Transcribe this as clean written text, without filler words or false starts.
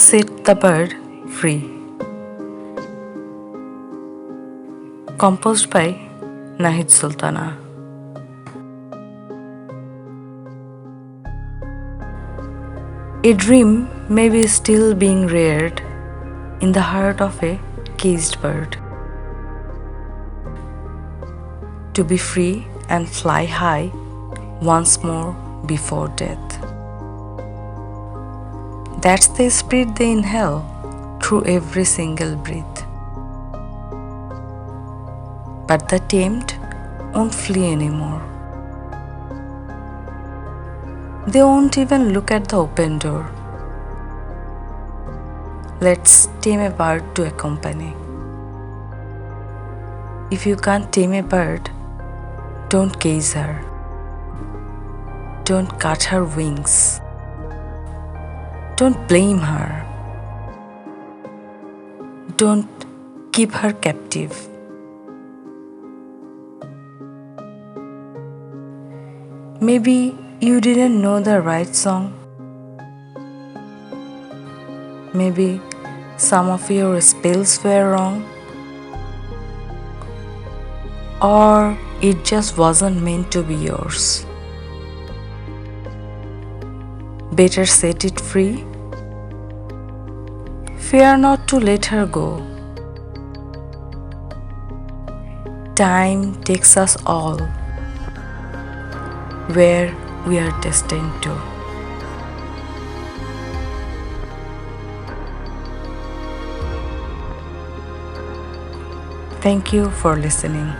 Set the Bird Free. Composed by Nahid Sultana. A dream may be still being reared in the heart of a caged bird. To be free and fly high once more before death. That's the spirit they inhale through every single breath. But the tamed won't flee anymore. They won't even look at the open door. Let's tame a bird to accompany. If you can't tame a bird, don't cage her. Don't cut her wings. Don't blame her. Don't keep her captive. Maybe you didn't know the right song. Maybe some of your spells were wrong. Or it just wasn't meant to be yours. Better set it free. Fear not to let her go. Time takes us all where we are destined to. Thank you for listening.